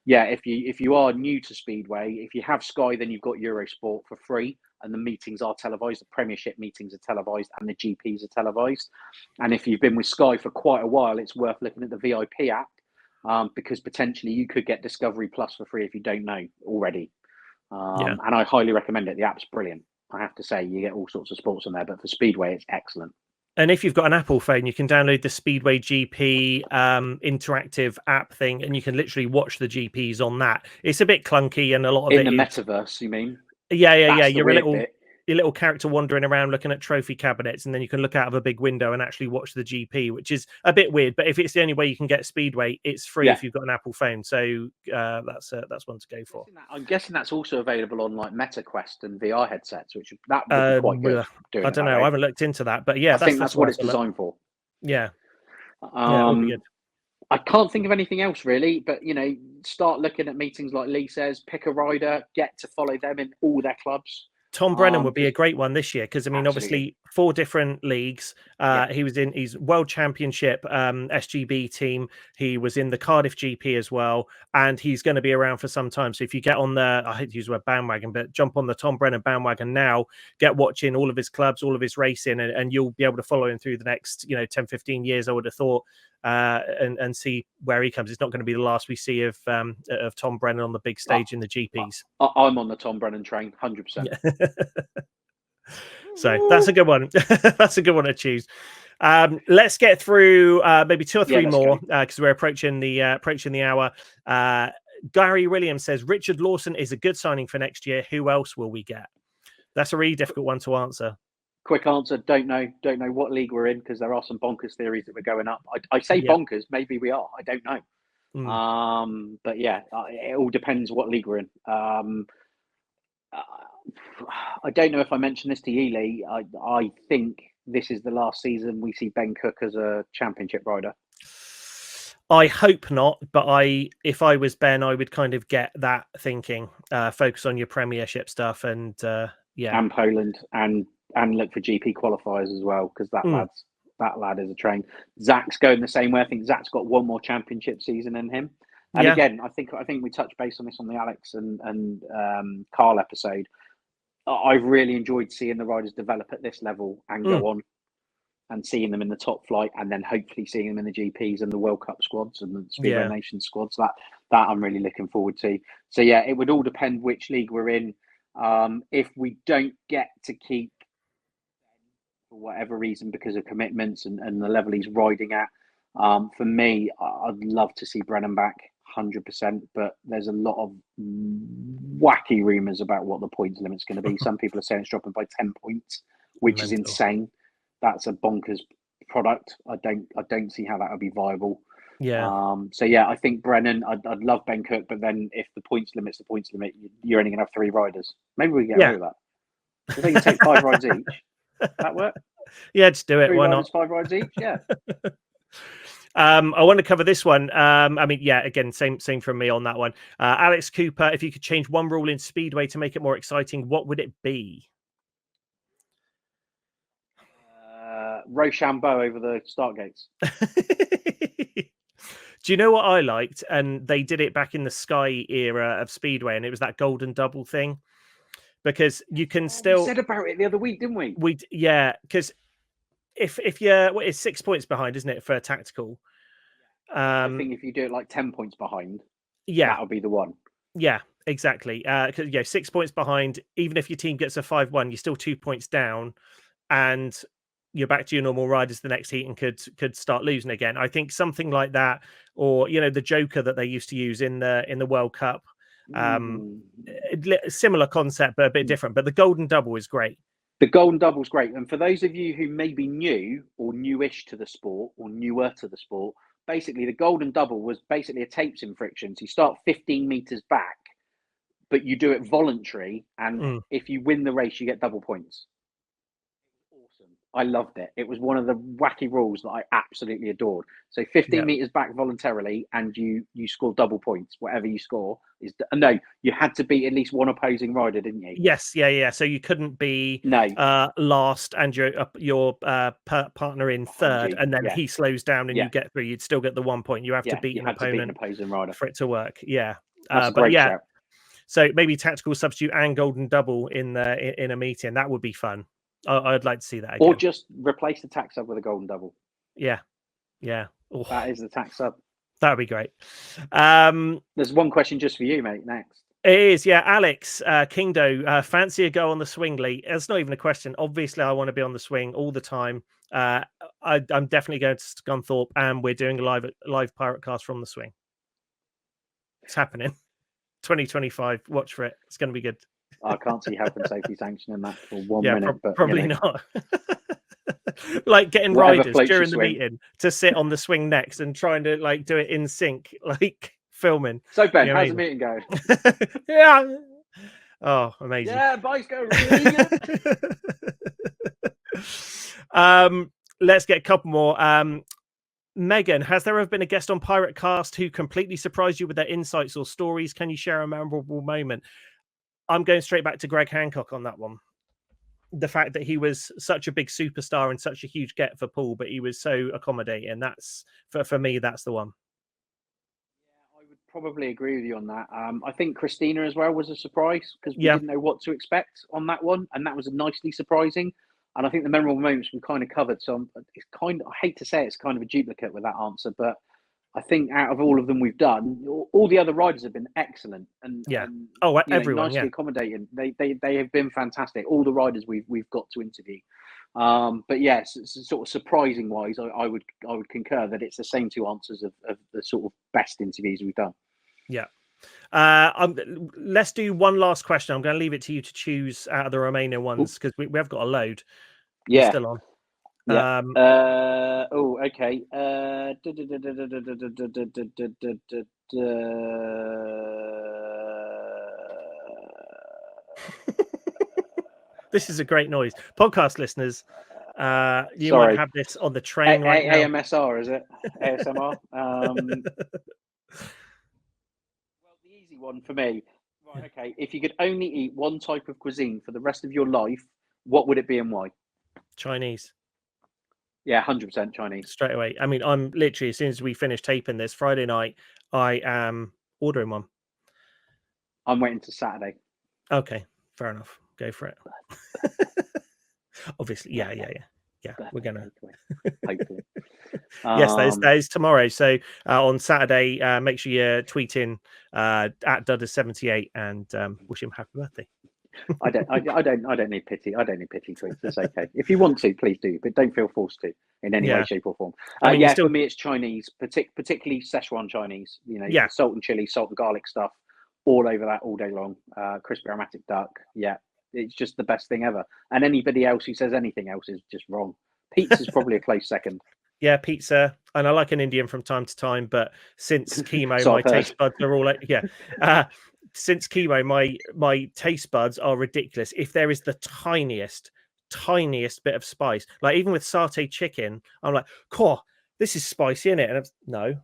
if you are new to Speedway, if you have Sky, then you've got Eurosport for free, and the meetings are televised. The Premiership meetings are televised, and the GPs are televised. And if you've been with Sky for quite a while, it's worth looking at the VIP app, because potentially you could get Discovery Plus for free if you don't know already. And I highly recommend it. The app's brilliant. I have to say, you get all sorts of sports on there, but for Speedway, it's excellent. And if you've got an Apple phone, you can download the Speedway GP interactive app thing, and you can literally watch the GPs on that. It's a bit clunky, and a lot of in the metaverse, you mean? Yeah. You're a little character wandering around looking at trophy cabinets, and then you can look out of a big window and actually watch the GP, which is a bit weird. But if it's the only way you can get Speedway, it's free if you've got an Apple phone. So that's one to go for. I'm guessing that's also available on like MetaQuest and VR headsets, which that would be quite good. I don't know. I haven't looked into that, but I think that's what it's designed for. Yeah. It would be good. I can't think of anything else really, but start looking at meetings like Lee says. Pick a rider, get to follow them in all their clubs. Tom Brennan would be a great one this year, because I mean, obviously 4 different leagues. He's World Championship SGB team. He was in the Cardiff GP as well, and he's going to be around for some time. So if you get on the, I hate to use the word bandwagon, but jump on the Tom Brennan bandwagon now, get watching all of his clubs, all of his racing, and you'll be able to follow him through the next 10, 15 years, I would have thought, and see where he comes. It's not going to be the last we see of Tom Brennan on the big stage in the GPs. I'm on the Tom Brennan train, 100%. So that's a good one. That's a good one to choose. Let's get through maybe 2 or 3 more, because we're approaching the hour. Gary Williams says Richard Lawson is a good signing for next year. Who else will we get? That's a really difficult one to answer. Quick answer: don't know what league we're in, because there are some bonkers theories that we're going up. I say bonkers, maybe we are. I don't know. But it all depends what league we're in. I don't know if I mentioned this to you, Lee. I think this is the last season we see Ben Cook as a championship rider? I hope not, but if I was Ben, I would kind of get that thinking. Focus on your Premiership stuff, and and Poland, and look for GP qualifiers as well, because that lad is a train. Zach's going the same way. I think Zach's got one more championship season in him. And again, I think we touched base on this on the Alex and Carl episode. I've really enjoyed seeing the riders develop at this level and go on, and seeing them in the top flight, and then hopefully seeing them in the GPs and the World Cup squads and the Speedway Nations squads. That I'm really looking forward to. So yeah, it would all depend which league we're in. If we don't get to keep, for whatever reason, because of commitments and the level he's riding at, for me, I'd love to see Brennan back 100%, but there's a lot of wacky rumours about what the points limit's going to be. Some people are saying it's dropping by 10 points, which is insane. That's a bonkers product. I don't see how that would be viable. Yeah. So yeah, I think Brennan. I'd love Ben Cook, but then if the points limit's the points limit, you're only going to have 3 riders. Maybe we can get away with that. If they can take 5 rides each, that work? Yeah, just do it. 3 Why riders, not? 5 rides each. Yeah. I want to cover this one. I mean, yeah, again, same from me on that one. Alex Cooper, if you could change one rule in Speedway to make it more exciting, what would it be? Rochambeau over the start gates. Do you know what I liked? And they did it back in the Sky era of Speedway, and it was that golden double thing. Because you can still... We said about it the other week, didn't we? Yeah, because if you're... Well, it's 6 points behind, isn't it, for a tactical? I think if you do it like 10 points behind, that'll be the one. Yeah, exactly. 6 points behind, even if your team gets a 5-1, you're still 2 points down, and you're back to your normal riders the next heat and could start losing again. I think something like that, or the Joker that they used to use in the World Cup, similar concept but a bit different. But the golden double is great. The golden double is great, and for those of you who may be new or newish to the sport or newer to the sport, basically the golden double was basically a tapes infraction. So you start 15 meters back, but you do it voluntary, and if you win the race, you get double points. Awesome. I loved it. It was one of the wacky rules that I absolutely adored. So 15 meters back voluntarily, and you score double points. Whatever you score is no. You had to beat at least one opposing rider, didn't you? Yes, yeah. So you couldn't be last and your partner in third, and then he slows down and you get through. You'd still get the 1 point. You have to beat an opposing rider for it to work. Yeah, that's a great shout. So maybe tactical substitute and golden double in a meeting. That would be fun. I'd like to see that again. Or just replace the tack sub with a golden double. Yeah. Oh. That is the tack sub. That would be great. There's one question just for you, mate. Next. It is, yeah. Alex Kingdo, fancy a go on the swing, Lee? It's not even a question. Obviously, I want to be on the swing all the time. I'm definitely going to Scunthorpe, and we're doing a live pirate cast from the swing. It's happening. 2025. Watch for it. It's going to be good. I can't see health and safety sanctioning that for 1 minute. But probably not. Like getting riders during the meeting to sit on the swing next and trying to do it in sync, filming. So Ben, how's the meeting going? Yeah. Oh, amazing. Yeah, bike's going really good. Let's get a couple more. Megan, has there ever been a guest on Pirate Cast who completely surprised you with their insights or stories? Can you share a memorable moment? I'm going straight back to Greg Hancock on that one. The fact that he was such a big superstar and such a huge get for Poole, but he was so accommodating. That's for me, that's the one. Yeah, I would probably agree with you on that. I think Christina as well was a surprise because we didn't know what to expect on that one, and that was nicely surprising. And I think the memorable moments we kind of covered. So it's I hate to say it's kind of a duplicate with that answer, but I think out of all of them we've done, all the other riders have been excellent and everyone nicely accommodating. They have been fantastic. All the riders we've got to interview. But yes, sort of surprising wise, I would concur that it's the same 2 answers of the sort of best interviews we've done. Yeah. Let's do one last question. I'm going to leave it to you to choose out of the remaining ones because we have got a load. Yeah. Still on. Yeah. Okay. This is a great noise. Podcast listeners, You might have this on the train right now. AMSR, is it? ASMR. Well, the easy one for me. Right. Okay. If you could only eat one type of cuisine for the rest of your life, what would it be and why? Chinese. Yeah, 100% Chinese. Straight away. I mean, I'm literally, as soon as we finish taping this Friday night, I am ordering one. I'm waiting to Saturday. Okay, fair enough. Go for it. Obviously, yeah. We're gonna. Hopefully. Yes, that is tomorrow. So on Saturday, make sure you're tweeting at Dudders78 and wish him happy birthday. I don't need pity. I don't need pity tweets. It's okay. If you want to, please do, but don't feel forced to in any way, shape, or form. I mean, for me, it's Chinese, particularly Szechuan Chinese. You know, salt and chili, salt and garlic stuff, all over that all day long. Crispy aromatic duck. Yeah, it's just the best thing ever. And anybody else who says anything else is just wrong. Pizza's probably a close second. Yeah, pizza, and I like an Indian from time to time, but since chemo, my taste buds are all since chemo, my taste buds are ridiculous. If there is the tiniest bit of spice, like even with satay chicken, I'm like, "Cool, this is spicy, isn't it?" And no.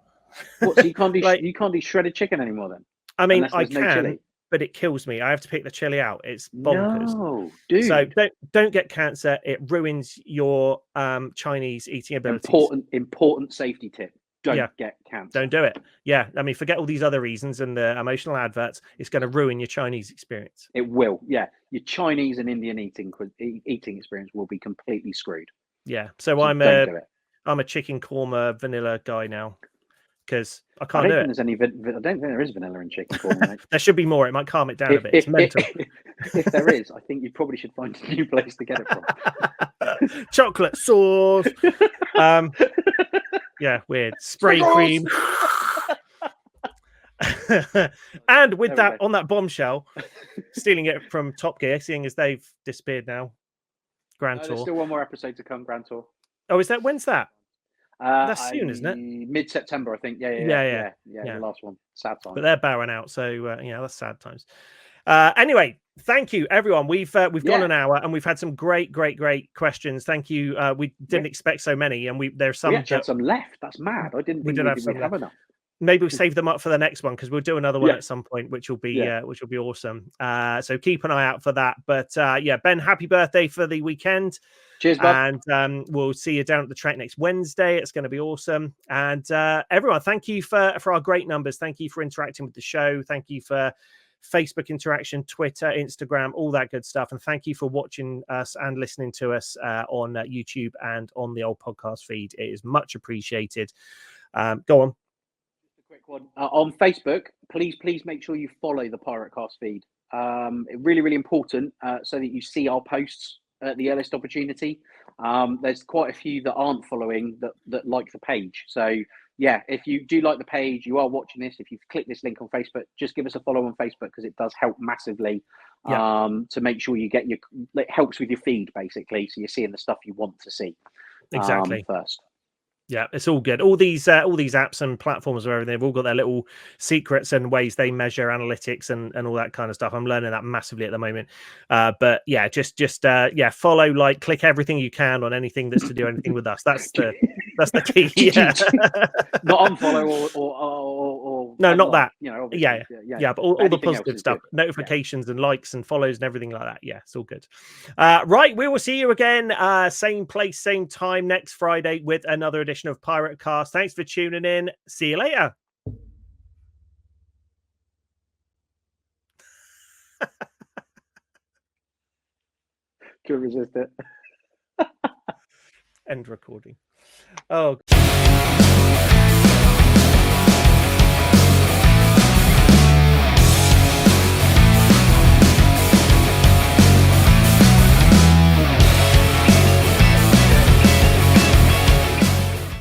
What? So you can't do you can't do shredded chicken anymore then? I mean, I can, but it kills me. I have to pick the chili out. It's bonkers. No, dude. So don't get cancer. It ruins your Chinese eating abilities. Important safety tip. Don't get cancer. Don't do it. Yeah. I mean, forget all these other reasons and the emotional adverts. It's going to ruin your Chinese experience. It will. Yeah. Your Chinese and Indian eating experience will be completely screwed. Yeah. So I'm a chicken korma vanilla guy now. Because I can't do it. I don't think there is vanilla in chicken korma. There should be more. It might calm it down a bit. It's mental. If there is, I think you probably should find a new place to get it from. Chocolate sauce. Yeah, weird. Spray cream. And with that, on that bombshell, stealing it from Top Gear, seeing as they've disappeared now. Grand Tour. There's still one more episode to come, Grand Tour. Oh, is that? When's that? That's soon, isn't it? Mid-September, I think. Yeah. The last one. Sad times. But they're bowing out, so that's sad times. Anyway, thank you, everyone. We've gone an hour, and we've had some great questions. Thank you. We didn't expect so many, and there's some. We actually had some left. That's mad. I didn't think we'd have enough. Maybe we'll save them up for the next one because we'll do another one at some point, which will be awesome. So keep an eye out for that. But Ben, happy birthday for the weekend. Cheers, bud. And we'll see you down at the track next Wednesday. It's going to be awesome. And everyone, thank you for our great numbers. Thank you for interacting with the show. Thank you for Facebook interaction, Twitter, Instagram, all that good stuff. And thank you for watching us and listening to us on YouTube and on the old podcast feed. It is much appreciated. Go on. Just a quick one. On Facebook, please make sure you follow the Piratecast feed. Really, really important so that you see our posts at the earliest opportunity. There's quite a few that aren't following that like the page. So yeah, if you do like the page, you are watching this, if you've clicked this link on Facebook, just give us a follow on Facebook because it does help massively to make sure you get it helps with your feed basically. So you're seeing the stuff you want to see first. Yeah, it's all good. All these apps and platforms and everything, they've all got their little secrets and ways they measure analytics and all that kind of stuff. I'm learning that massively at the moment. But yeah, just follow, like, click everything you can on anything that's to do anything with us. That's the key. Yeah. Not unfollow or no, not that. You know, but all the positive stuff, notifications and likes and follows and everything like that. Yeah, it's all good. Right, we will see you again, same place, same time next Friday with another edition of Piratecast. Thanks for tuning in. See you later. Couldn't resist it. End recording. Oh.